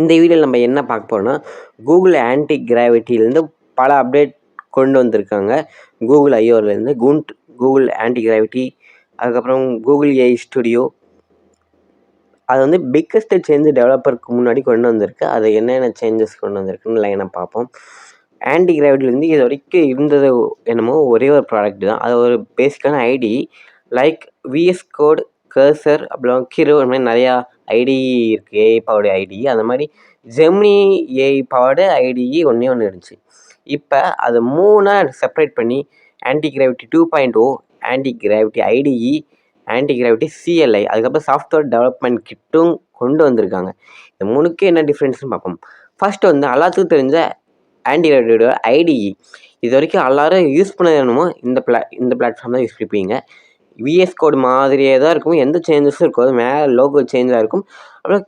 இந்த வீடியோவில் நம்ம என்ன பார்க்க போகிறோம்னா, கூகுள் ஆன்டி கிராவிட்டிலேருந்து பல அப்டேட் கொண்டு வந்திருக்காங்க. கூகுள் ஐஓலேருந்து கூகுள் ஆன்டி கிராவிட்டி, அதுக்கப்புறம் கூகுள் ஏஐ ஸ்டுடியோ. அது வந்து பிக்கஸ்ட் சேஞ்ச் டெவலப்பருக்கு முன்னாடி கொண்டு வந்திருக்கு. அது என்னென்ன சேஞ்சஸ் கொண்டு வந்திருக்குன்னு லைனாக பார்ப்போம். ஆன்டி கிராவிட்டிலேருந்து இது வரைக்கும் இருந்தது என்னமோ ஒரே ஒரு ப்ராடக்ட் தான். அது ஒரு பேசிக்கான IDE like VS Code, Cursor, அப்புறம் கிரோ, இந்த மாதிரி நிறையா ஐடி இருக்குது. AI powered IDE. அந்த மாதிரி ஜெமினி ஏஐ பவர்டு ஐடிஇ ஒன்றே இருந்துச்சு. இப்போ அது 3 செப்பரேட் பண்ணி anti gravity 2.0, anti gravity ITE, anti gravity CLI, அதுக்கப்புறம் சாஃப்ட்வேர் டெவலப்மெண்ட் கிட்டும் கொண்டு வந்திருக்காங்க. இந்த 3க்கு என்ன டிஃப்ரென்ஸ்னு பார்ப்போம். ஃபர்ஸ்ட் வந்து எல்லாத்துக்கும் தெரிஞ்ச ஆன்டி கிராவிட்டியோட ஐடிஇ. இது வரைக்கும் எல்லாரும் யூஸ் பண்ணது என்னமோ இந்த பிளாட்ஃபார்ம் தான் யூஸ் பண்ணிப்பீங்க. விஎஸ் கோட் மாதிரியே தான் இருக்கும், எந்த சேஞ்சஸும் இருக்காது, மேலே லோகோ சேஞ்சாக இருக்கும். அப்புறம்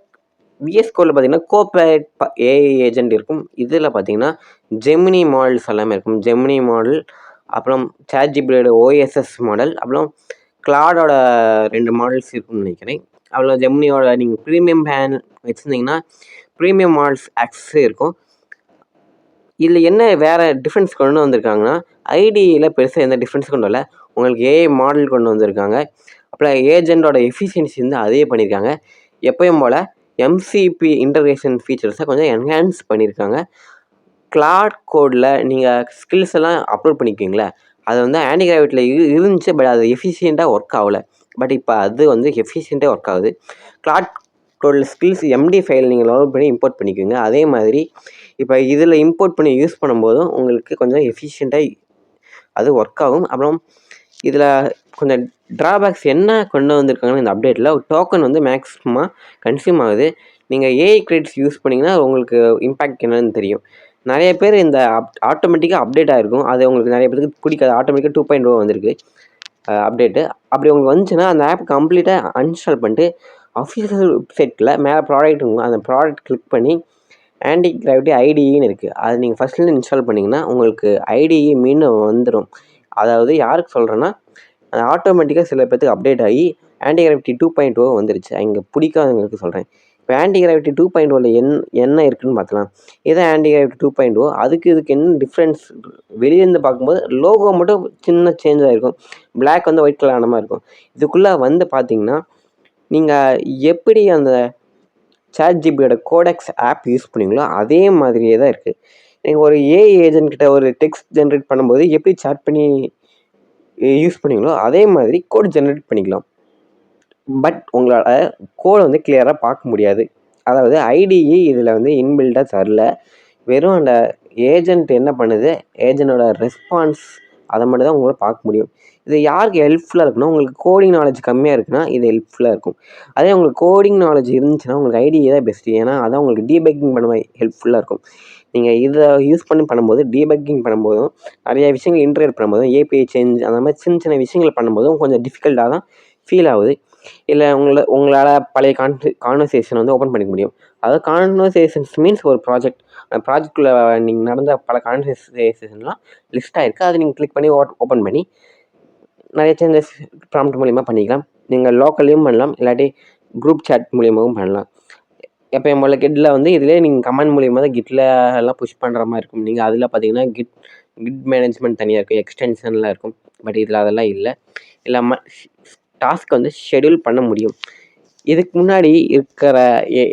விஎஸ் கோடில் பார்த்தீங்கன்னா கோபைலட் ஏஐ ஏஜென்ட் இருக்கும். இதில் பார்த்தீங்கன்னா ஜெமினி மாடல்ஸ் எல்லாமே இருக்கும். ஜெமினி மாடல், அப்புறம் சாட்ஜிபிலியோட ஓஎஸ்எஸ் மாடல், அப்புறம் கிளாடோட 2 மாடல்ஸ் இருக்கும்னு நினைக்கிறேன். அவ்வளோ ஜெமினியோட நீங்கள் ப்ரீமியம் பிளான் வச்சுருந்தீங்கன்னா ப்ரீமியம் மாடல்ஸ் ஆக்சஸ் இருக்கும். இதில் என்ன வேறு டிஃப்ரென்ஸ் கொண்டு வந்திருக்காங்கன்னா, ஐடியில் பெருசாக எந்த டிஃப்ரென்ஸ் கொண்டு வரல. உங்களுக்கு ஏஐ மாடல் கொண்டு வந்திருக்காங்க. அப்புறம் ஏஜென்ட்டோட எஃபிஷியன்சி வந்து அதே பண்ணியிருக்காங்க. எப்பயும் போல் எம்சிபி இன்டகிரேஷன் ஃபீச்சர்ஸை கொஞ்சம் என்ஹான்ஸ் பண்ணியிருக்காங்க. கிளாட் கோடில் நீங்கள் ஸ்கில்ஸ் எல்லாம் அப்லோட் பண்ணிக்குவீங்களே, அது வந்து ஆன்டி கிராவிட்டியில் இருந்துச்சு. பட் அது எஃபிஷியண்ட்டாக ஒர்க் ஆகலை. பட் இப்போ அது வந்து எஃபிஷியண்ட்டாக ஒர்க் ஆகுது. கிளாட் கோடில் ஸ்கில்ஸ் எம்டி ஃபைல் நீங்கள் டவுன்லோட் பண்ணி இம்போர்ட் பண்ணிக்குவீங்க. அதே மாதிரி இப்போ இதில் இம்போர்ட் பண்ணி யூஸ் பண்ணும்போதும் உங்களுக்கு கொஞ்சம் எஃபிஷியண்ட்டாக அது ஒர்க் ஆகும். அப்புறம் இதில் கொஞ்சம் ட்ராபேக்ஸ் என்ன கொண்டு வந்திருக்காங்கன்னா, இந்த அப்டேட்டில் டோக்கன் வந்து மேக்ஸிமமாக கன்சியூம் ஆகுது. நீங்கள் ஏஐ கிரெடிட்ஸ் யூஸ் பண்ணிங்கன்னா உங்களுக்கு இம்பேக்ட் என்னன்னு தெரியும். நிறைய பேர் இந்த ஆட்டோமேட்டிக்காக அப்டேட் ஆகிருக்கும். அது உங்களுக்கு நிறைய பேருக்கு பிடிக்காது. ஆட்டோமேட்டிக்காக 2.0 வந்திருக்கு அப்டேட்டு. அப்படி உங்களுக்கு வந்துச்சுன்னா அந்த ஆப் கம்ப்ளீட்டாக அன்இன்ஸ்டால் பண்ணிட்டு அஃபிஷியல் வெப்சைட்டில் மேலே ப்ராடக்ட் இருக்கும், அந்த ப்ராடக்ட் கிளிக் பண்ணி ஆன்டி கிராவிட்டி ஐடிஇன்னு இருக்குது, அது நீங்கள் ஃபஸ்ட்லேருந்து இன்ஸ்டால் பண்ணிங்கன்னா உங்களுக்கு ஐடிஇ மீண்டும் வந்துடும். அதாவது யாருக்கு சொல்கிறேன்னா, அது ஆட்டோமேட்டிக்காக சில பேர்த்துக்கு அப்டேட் ஆகி ஆன்டி கிராவிட்டி 2.0 வந்துருச்சு. அங்கே பிடிக்காதவங்களுக்கு சொல்கிறேன். இப்போ ஆன்டி கிராவிட்டி 2.0ல் என்ன இருக்குதுன்னு பார்க்கலாம். இதான் ஆன்டி கிராவிட்டி 2.0. இதுக்கு என்ன டிஃப்ரென்ஸ்? வெளியேருந்து பார்க்கும்போது லோகோ மட்டும் சின்ன சேஞ்ச் ஆகிருக்கும். பிளாக் வந்து ஒயிட் கலர் ஆன மாதிரி இருக்கும். இதுக்குள்ளே வந்து பார்த்தீங்கன்னா நீங்கள் எப்படி அந்த சாட்ஜிபியோட கோடெக்ஸ் ஆப் யூஸ் பண்ணீங்களோ அதே மாதிரியே தான் இருக்குது. நீங்கள் ஒரு ஏஐ ஏஜென்ட் கிட்ட ஒரு டெக்ஸ்ட் ஜென்ரேட் பண்ணும்போது எப்படி சாட் பண்ணி யூஸ் பண்ணீங்களோ அதே மாதிரி கோட் ஜென்ரேட் பண்ணிக்கலாம். பட் உங்களால் கோடை வந்து கிளியராக பார்க்க முடியாது. அதாவது ஐடிஇ இதில் வந்து இன்பில்டாக தரல. வெறும் அந்த ஏஜென்ட் என்ன பண்ணுது, ஏஜென்ட்டோட ரெஸ்பான்ஸ் அதை மட்டும் தான் உங்களால் பார்க்க முடியும். இது யாருக்கு ஹெல்ப்ஃபுல்லாக இருக்குன்னா, உங்களுக்கு கோடிங் நாலேஜ் கம்மியாக இருக்குன்னா இது ஹெல்ப்ஃபுல்லாக இருக்கும். அதே உங்களுக்கு கோடிங் நாலேஜ் இருந்துச்சுன்னா உங்களுக்கு ஐடிஇ தான் பெஸ்ட்டு. ஏன்னா அதான் உங்களுக்கு டீபக்கிங் பண்ண ஹெல்ப்ஃபுல்லாக இருக்கும். நீங்கள் இதை யூஸ் பண்ணும்போது டீபக்கிங் பண்ணும்போதும் நிறைய விஷயங்கள் இன்டர்நெட் பண்ணும்போதும் ஏபிஐ சேஞ்ச் அந்த மாதிரி சின்ன சின்ன விஷயங்கள் பண்ணும்போதும் கொஞ்சம் டிஃபிகல்ட்டாக தான் ஃபீல் ஆகுது. இல்லை உங்களால் பழைய கான்வர்சேஷன் வந்து ஓப்பன் பண்ணிக்க முடியும். அதாவது கான்வர்சேஷன்ஸ் மீன்ஸ் ஒரு ப்ராஜெக்ட். அந்த ப்ராஜெக்டில் நீங்கள் நடந்த பல கான்வர்சேஷன்லாம் லிஸ்ட் ஆகிருக்கு. அதை நீங்கள் கிளிக் பண்ணி ஓப்பன் பண்ணி நிறைய சேஞ்சஸ் ப்ராம்ப்ட் மூலிமா பண்ணிக்கலாம். நீங்கள் லோக்கல்லையும் பண்ணலாம், இல்லாட்டி குரூப் சேட் மூலியமாகவும் பண்ணலாம். எப்போ போல் கிட்டில் வந்து இதிலே நீங்கள் கமெண்ட் மூலியமாக தான் கிட்டில் எல்லாம் புஷ் பண்ணுற மாதிரி இருக்கும். நீங்கள் அதில் பார்த்தீங்கன்னா கிட் மேனேஜ்மெண்ட் தனியாக இருக்கும், எக்ஸ்டென்ஷன்லாம் இருக்கும். பட் இதில் அதெல்லாம் இல்லை. இல்லாமல் டாஸ்க் வந்து ஷெடியூல் பண்ண முடியும். இதுக்கு முன்னாடி இருக்கிற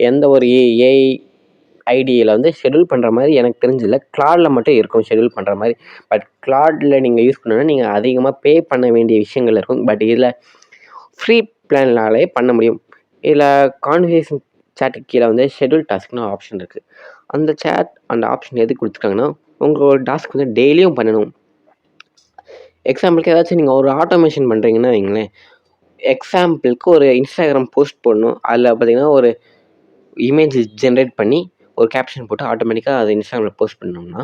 எந்த ஒரு ஏஐ ஐடியில் வந்து ஷெடியூல் பண்ணுற மாதிரி எனக்கு தெரிஞ்சில்லை. கிளாடில் மட்டும் இருக்கும் ஷெடியூல் பண்ணுற மாதிரி. பட் கிளாடில் நீங்கள் யூஸ் பண்ணணுன்னா நீங்கள் அதிகமாக பே பண்ண வேண்டிய விஷயங்கள் இருக்கும். பட் இதில் ஃப்ரீ பிளான்னாலே பண்ண முடியும். இதில் கான்வர்சேஷன் சேட்டுக்கு கீழே வந்து ஷெடியூல் டாஸ்க்னு ஆப்ஷன் இருக்குது. அந்த ஆப்ஷன் எதுக்கு கொடுத்துருக்காங்கன்னா, உங்களோட டாஸ்க் வந்து டெய்லியும் பண்ணணும். எக்ஸாம்பிளுக்கு ஏதாச்சும் நீங்கள் ஒரு ஆட்டோமேஷன் பண்ணுறீங்கன்னா வைங்களேன், எக்ஸாம்பிளுக்கு ஒரு இன்ஸ்டாகிராம் போஸ்ட் போடணும். அதில் பார்த்தீங்கன்னா ஒரு இமேஜ் ஜென்ரேட் பண்ணி ஒரு கேப்ஷன் போட்டு ஆட்டோமேட்டிக்காக அதை இன்ஸ்டாகிராமில் போஸ்ட் பண்ணோம்னா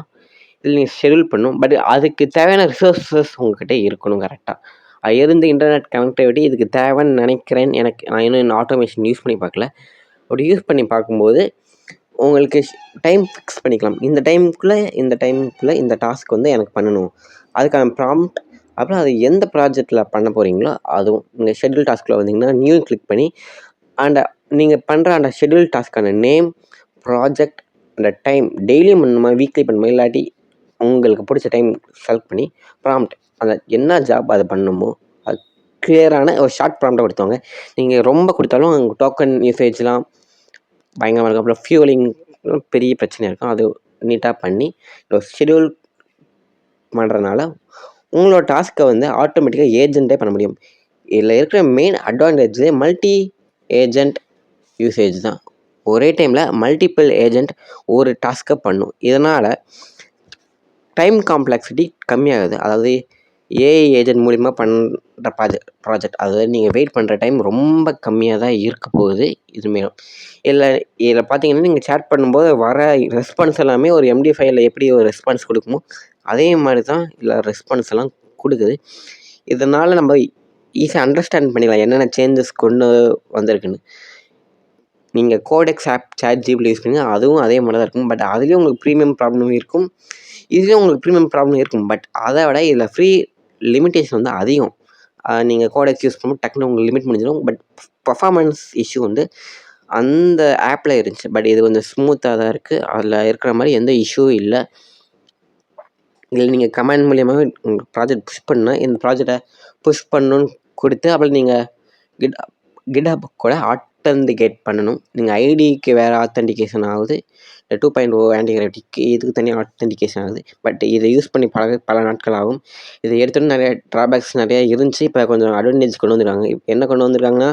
இதில் நீங்கள் ஷெடியூல் பண்ணணும். பட் அதுக்கு தேவையான ரிசோர்ஸஸ் உங்கள்கிட்ட இருக்கணும் கரெக்டாக. அது இருந்து இன்டர்நெட் கனெக்டிவிட்டி இதுக்கு தேவைன்னு நினைக்கிறேன். நான் இன்னும் ஆட்டோமேஷன் யூஸ் பண்ணி பார்க்கல. அப்படி யூஸ் பண்ணி பார்க்கும்போது உங்களுக்கு டைம் ஃபிக்ஸ் பண்ணிக்கலாம். இந்த டைமுக்குள்ளே இந்த டாஸ்க் வந்து எனக்கு பண்ணணும், அதுக்கான ப்ராம்ப்ட், அப்புறம் அது எந்த ப்ராஜெக்டில் பண்ண போகிறீங்களோ அதுவும் நீங்கள் ஷெட்யூல் டாஸ்கில் வந்தீங்கன்னா நியூ கிளிக் பண்ணி நீங்கள் பண்ணுற அந்த ஷெட்யூல் டாஸ்க்கான நேம், ப்ராஜெக்ட் அந்த டைம் டெய்லியும் பண்ணணுமா, வீக்லி பண்ணணுமா, இல்லாட்டி உங்களுக்கு பிடிச்ச டைம் செலக்ட் பண்ணி ப்ராம்ப்ட் அந்த என்ன ஜாப் அதை பண்ணணுமோ அது கிளியரான ஒரு ஷார்ட் ப்ராம்ப்டாக கொடுத்தவங்க. நீங்கள் ரொம்ப கொடுத்தாலும் உங்கள் டோக்கன் யூசேஜ்லாம் பயங்கரமாக இருக்கும். அப்புறம் ஃபியூலிங் பெரிய பிரச்சனை இருக்கும். அது நீட்டாக பண்ணி ஒரு ஷெடியூல் பண்ணுறதுனால உங்களோட டாஸ்க்கை வந்து ஆட்டோமேட்டிக்காக ஏஜென்ட்டே பண்ண முடியும். இதில் இருக்கிற main advantage multi agent usage தான். ஒரே டைமில் மல்டிபிள் ஏஜென்ட் ஒரு டாஸ்க்கை பண்ணும். இதனால் டைம் காம்ப்ளெக்சிட்டி கம்மியாகுது. அதாவது ஏஐ ஏஜென்ட் மூலிமா பண்ணுற ப்ராஜெக்ட் அதாவது நீங்கள் வெயிட் பண்ணுற டைம் ரொம்ப கம்மியாக தான் இருக்க போகுது இதுமாரி. இதில் பார்த்தீங்கன்னா நீங்கள் சேட் பண்ணும்போது வர ரெஸ்பான்ஸ் எல்லாமே ஒரு எம்டி ஃபைலில் எப்படி ஒரு ரெஸ்பான்ஸ் கொடுக்குமோ அதே மாதிரி தான் இதில் ரெஸ்பான்ஸ் எல்லாம் கொடுக்குது. இதனால் நம்ம ஈஸியாக அண்டர்ஸ்டாண்ட் பண்ணிடலாம் என்னென்ன சேஞ்சஸ் கொண்டு வந்திருக்குன்னு. நீங்கள் கோடெக்ஸ் ஆப் ChatGPT யூஸ் பண்ணி அதுவும் அதே மாதிரி தான் இருக்கும். பட் அதுலேயும் உங்களுக்கு ப்ரீமியம் ப்ராப்ளம் இருக்கும், இதுலேயும் உங்களுக்கு ப்ரீமியம் ப்ராப்ளம் இருக்கும். பட் அதை விட இதில் ஃப்ரீ லிமிட்டேஷன் வந்து அதிகம். நீங்கள் கோடெக்ஸ் யூஸ் பண்ணும்போது டக்குன்னு உங்களுக்கு லிமிட் முடிஞ்சிடும். பட் பர்ஃபார்மன்ஸ் இஷ்யூ வந்து அந்த ஆப்பில் இருந்துச்சு. பட் இது கொஞ்சம் ஸ்மூத்தாக தான் இருக்குது. அதில் இருக்கிற மாதிரி எந்த இஷ்யூவும் இல்லை. இதில் நீங்கள் கமெண்ட் மூலியமாகவே உங்கள் ப்ராஜெக்ட் புஷ் பண்ணால் இந்த ப்ராஜெக்டை புஷ் பண்ணணுன்னு கொடுத்து அப்புறம் நீங்கள் கிட்ஹப் கூட ஆத்தென்டிகேட் பண்ணணும். நீங்கள் ஐடிக்கு வேறு ஆத்தென்டிகேஷன் ஆகுது, இந்த 2.0 ஆன்டிகிராவிட்டிக்கு இதுக்கு தனியாக ஆத்தென்டிகேஷன் ஆகுது. பட் இதை யூஸ் பண்ணி பல நாட்கள் ஆகும். இதை எடுத்துகிட்டு நிறைய ட்ராபேக்ஸ் நிறையா இருந்துச்சு. இப்போ கொஞ்சம் அட்வான்டேஜ் கொண்டு வந்துருக்காங்க. என்ன கொண்டு வந்திருக்காங்கன்னா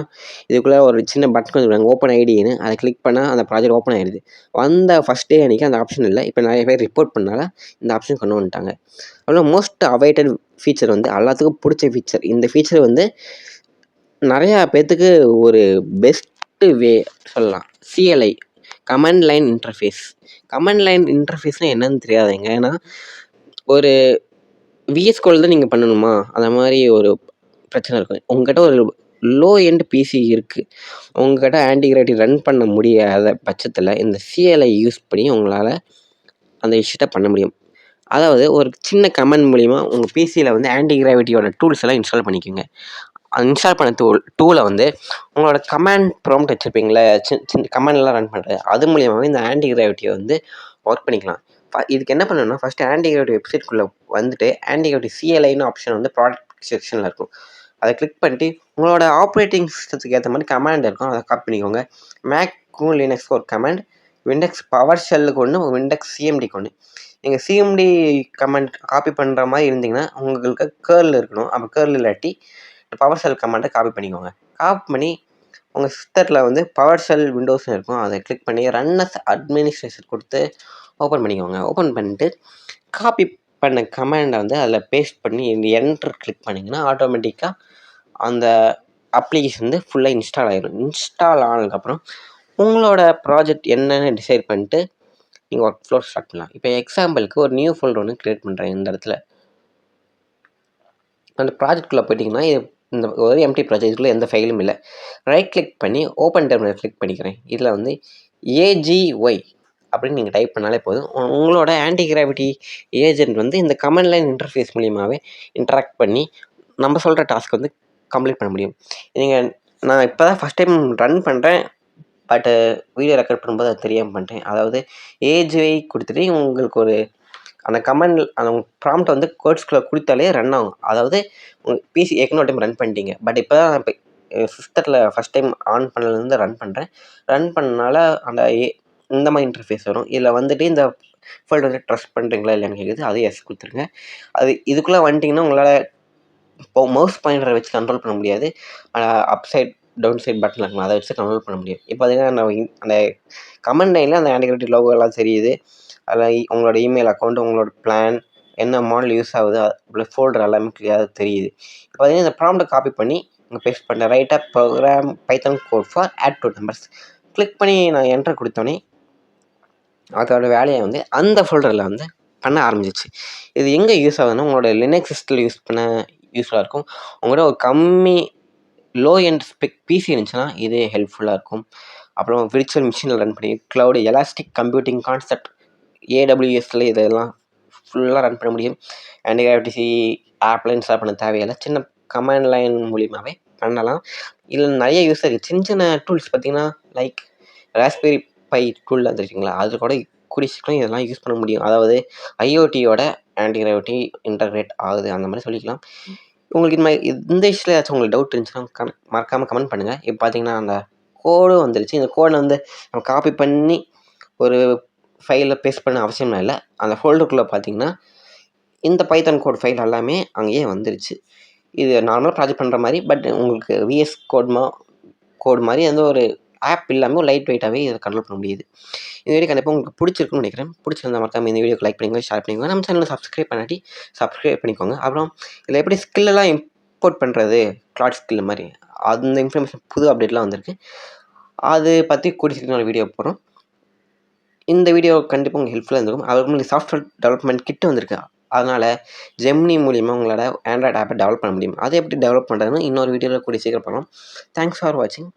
இதுக்குள்ளே ஒரு சின்ன பட்டன் கொண்டு வந்துருக்காங்க, ஓப்பன் ஐடின்னு. அதை கிளிக் பண்ணால் அந்த ப்ராஜெக்ட் ஓப்பன் ஆகிடுது. வந்த ஃபஸ்ட் டே அன்றைக்கி அந்த ஆப்ஷன் இல்லை. இப்போ நிறைய பேர் ரிப்போர்ட் பண்ணால இந்த ஆப்ஷன் கொண்டு வந்துட்டாங்க. அவ்வளோ மோஸ்ட் அவைட்டட் ஃபீச்சர் வந்து எல்லாத்துக்கும் பிடிச்ச ஃபீச்சர். இந்த ஃபீச்சர் வந்து நிறையா பேர்த்துக்கு ஒரு பெஸ்ட்டு வே சொல்லலாம். CLI command line interface. Command line இன்டர்ஃபேஸ்னால் என்னன்னு தெரியாதுங்க. ஏன்னா ஒரு விஎஸ் கோடில் தான் நீங்கள் பண்ணணுமா அந்த மாதிரி ஒரு பிரச்சனை இருக்கும். உங்கள்கிட்ட ஒரு லோ எண்ட் பிசி இருக்குது, உங்கள்கிட்ட ஆன்டிகிராவிட்டி ரன் பண்ண முடியாத பட்சத்தில் இந்த CLI யூஸ் பண்ணி உங்களால் அந்த விஷயத்த பண்ண முடியும். அதாவது ஒரு சின்ன கமெண்ட் மூலிமா உங்கள் பிசியில் வந்து ஆன்டிகிராவிட்டியோட டூல்ஸ் எல்லாம் இன்ஸ்டால் பண்ணிக்கோங்க. இன்ஸ்டால் பண்ண டூலை வந்து உங்களோட கமாண்ட் ப்ராம்ப்ட் வச்சுருப்பீங்களே, சின்ன கமாண்ட்லாம் ரன் பண்ணுறது, அது மூலியமாகவே இந்த ஆன்டிகிராவிட்டியை வந்து ஒர்க் பண்ணிக்கலாம். இதுக்கு என்ன பண்ணணும்னா ஃபஸ்ட்டு ஆன்டிகிராவிட்டி வெப்சைட்குள்ளே வந்துட்டு ஆன்டிகிராவிட்டி CLIன்னு ஆப்ஷன் வந்து ப்ராடக்ட் செக்ஷனில் இருக்கும். அதை கிளிக் பண்ணிட்டு உங்களோட ஆப்ரேட்டிங் சிஸ்டத்துக்கு ஏற்ற மாதிரி கமாண்ட் இருக்கும், அதை காப்பி பண்ணிக்கோங்க. மேக்கும் லினக்ஸ்க்கு ஒரு கமாண்ட், விண்டெக்ஸ் பவர் ஷெல்லுக்கு ஒன்று, விண்டெக்ஸ் சிஎம்டிக்கு ஒன்று. நீங்கள் சிஎம்டி கமாண்ட் காப்பி பண்ணுற மாதிரி இருந்தீங்கன்னா உங்களுக்கு கேர்ள் இருக்கணும். அப்போ கேர்ள் இல்லாட்டி பவர் ஷெல் கமாண்டை காப்பி பண்ணிக்கோங்க. காப்பி பண்ணி உங்கள் சிஸ்டத்தில் வந்து பவர் ஷெல் விண்டோஸ்னு இருக்கும், அதை கிளிக் பண்ணி ரன் அஸ் அட்மினிஸ்ட்ரேஷன் கொடுத்து ஓப்பன் பண்ணிக்கோங்க. ஓப்பன் பண்ணிட்டு காப்பி பண்ண கமாண்டை வந்து அதில் பேஸ்ட் பண்ணி என்டர் கிளிக் பண்ணிங்கன்னா ஆட்டோமேட்டிக்காக அந்த அப்ளிகேஷன் வந்து ஃபுல்லாக இன்ஸ்டால் ஆகிடும். இன்ஸ்டால் ஆனதுக்கப்புறம் உங்களோட ப்ராஜெக்ட் என்னென்னு டிசைட் பண்ணிட்டு நீங்கள் ஒர்க் ஃப்ளோ ஸ்டார்ட் பண்ணலாம். இப்போ எக்ஸாம்பிளுக்கு ஒரு நியூ ஃபோல்டர் ஒன்று க்ரியேட் பண்ணுறேன். இந்த இடத்துல அந்த ப்ராஜெக்ட்குள்ளே போய்ட்டிங்கன்னா இந்த ஒரு எம்டி ப்ராஜெக்ட்குள்ளே எந்த ஃபைலும் இல்லை. ரைட் கிளிக் பண்ணி ஓப்பன் டெர்மினல் கிளிக் பண்ணிக்கிறேன். இதில் வந்து AGY அப்படின்னு நீங்கள் டைப் பண்ணாலே போதும். உங்களோட ஆன்டிகிராவிட்டி ஏஜென்ட் வந்து இந்த கமாண்ட் லைன் இன்டர்ஃபேஸ் மூலியமாகவே இன்ட்ராக்ட் பண்ணி நம்ம சொல்கிற டாஸ்க் வந்து கம்ப்ளீட் பண்ண முடியும். நான் இப்போ தான் ஃபஸ்ட் டைம் ரன் பண்ணுறேன். பட்டு வீடியோ ரெக்கார்ட் பண்ணும்போது அது தெரியாமல் பண்ணிட்டேன். அதாவது AGY கொடுத்துட்டு உங்களுக்கு ஒரு அந்த கமாண்ட் அந்த ப்ராம்ப்ட் வந்து கோட்ஸ்குள்ளே கொடுத்தாலே ரன் ஆகும். அதாவது உங்கள் பிசி ஏற்கனவே டைம் ரன் பண்ணிட்டீங்க. பட் இப்போ தான் இப்போ சிஸ்டத்தில் ஃபஸ்ட் டைம் ஆன் பண்ணலேருந்து ரன் பண்ணுறேன். ரன் பண்ணனால அந்த இந்த மாதிரி இன்டர்ஃபேஸ் வரும். இதில் வந்துட்டு இந்த ஃபோல்டர் வந்து ட்ரஸ்ட் பண்ணுறீங்களா இல்லைன்னு கேட்குது, அது எஸ் கொடுத்துருங்க. அது இதுக்குள்ளே வந்துட்டிங்கன்னா உங்களால் இப்போ மவுஸ் பாயிண்டரை வச்சு கண்ட்ரோல் பண்ண முடியாது. Up side down side button இருக்கும், அதை வச்சு கண்ட்ரோல் பண்ண முடியும். இப்போ பார்த்தீங்கன்னா அந்த கமெண்ட் லைனில் அந்த ஆன்டிகிராவிட்டி லோகோ எல்லாம் தெரியுது. அதில் உங்களோட இமெயில் அக்கௌண்ட், உங்களோட பிளான், என்ன மாடல் யூஸ் ஆகுது, அப்படி ஃபோல்டர் எல்லாமே கிளியராக தெரியுது. இப்போ பார்த்தீங்கன்னா இந்த ப்ராம்ப்டை காப்பி பண்ணி இங்கே பேஸ்ட் பண்ணேன். ரைட்டாக program Python code for add 2 numbers click பண்ணி நான் என்டர் கொடுத்தோன்னே அதோட வேலையை வந்து அந்த ஃபோல்டரில் வந்து பண்ண ஆரம்பிச்சிச்சு. இது எங்கே யூஸ் ஆகுதுன்னா உங்களோட லினக்ஸ் சிஸ்டத்தில் யூஸ் பண்ண யூஸ்ஃபுல்லாக இருக்கும். உங்களோட ஒரு கம்மி லோ எண்ட் ஸ்பெக் பிசி இருந்துச்சுன்னா இது ஹெல்ப்ஃபுல்லாக இருக்கும். அப்புறம் விர்ச்சுவல் மிஷினில் ரன் பண்ணி க்ளவுடு எலாஸ்டிக் கம்ப்யூட்டிங் கான்செப்ட் AWSல இதெல்லாம் ஃபுல்லாக ரன் பண்ண முடியும். ஆன்டிகிராவிட்டி ஆப்லாம் இன்ஸ்டால் பண்ண தேவையில்லை, சின்ன கமாண்ட் லைன் மூலியமாகவே பண்ணலாம். இதில் நிறைய யூஸ் இருக்குது. சின்ன சின்ன டூல்ஸ் பார்த்திங்கன்னா லைக் ராஸ்பெரி பை டூல் வந்துருக்குங்களா, அதில் கூட கூடிய சீக்கிரம் இதெல்லாம் யூஸ் பண்ண முடியும். அதாவது ஐஓடியோட ஆன்டி கிராவிட்டி இன்டகிரேட் ஆகுது அந்த மாதிரி சொல்லிக்கலாம். உங்களுக்கு இந்த விஷயத்தில் ஏதாச்சும் உங்களுக்கு டவுட் இருந்துச்சுன்னா மறக்காமல் கமெண்ட் பண்ணுங்கள். இப்போ பார்த்தீங்கன்னா அந்த கோடும் வந்துருச்சு. இந்த கோடை வந்து நம்ம காப்பி பண்ணி ஒரு ஃபைலில் பேஸ்ட் பண்ண அவசியமே இல்லை. அந்த ஃபோல்டருக்குள்ளே பார்த்தீங்கன்னா இந்த பைத்தான் கோட் ஃபைல் எல்லாமே அங்கேயே வந்துருச்சு. இது நார்மலாக ப்ராஜெக்ட் பண்ணுற மாதிரி, பட் உங்களுக்கு விஎஸ் கோட் மாதிரி எந்த ஒரு ஆப் இல்லாமல் லைட் வெயிட்டாகவே இதை கண்ட்ரோல் பண்ண முடியுது. இந்த வீடியோ கண்டிப்பாக உங்களுக்கு பிடிச்சிருக்குன்னு நினைக்கிறேன். பிடிச்சிருந்தா மறக்காம இந்த வீடியோக்கு லைக் பண்ணிக்கோங்க, ஷேர் பண்ணிக்கோங்க. நம்ம சேனலில் சப்ஸ்கிரைப் பண்ணாட்டி சப்ஸ்கிரைப் பண்ணிக்கோங்க. அப்புறம் இதில் எப்படி ஸ்கில்லெல்லாம் இம்போர்ட் பண்ணுறது, கிளாட் ஸ்கில் மாதிரி அந்த இன்ஃபர்மேஷன் புது அப்டேட்லாம் வந்திருக்கு. அது பற்றி கூடிய சீக்கிரம் ஒரு வீடியோ போடுறோம். இந்த வீடியோ கண்டிப்பாக உங்களுக்கு ஹெல்ப்ஃபுல்லாக இருந்திருக்கும். அதுக்கு உங்களுக்கு சாஃப்ட்வேர் டெவலப்மெண்ட் கிட் வந்திருக்கு. அதனால் ஜெமினி மூலிமா உங்களோட ஆண்ட்ராய்டு ஆப்பை டெவலப் பண்ண முடியும். அதை எப்படி டெவலப் பண்ணுறதுன்னு இன்னொரு வீடியோவில் கூடிய சீக்கிரம் பண்ணலாம். தேங்க்ஸ் ஃபார் வாட்சிங்.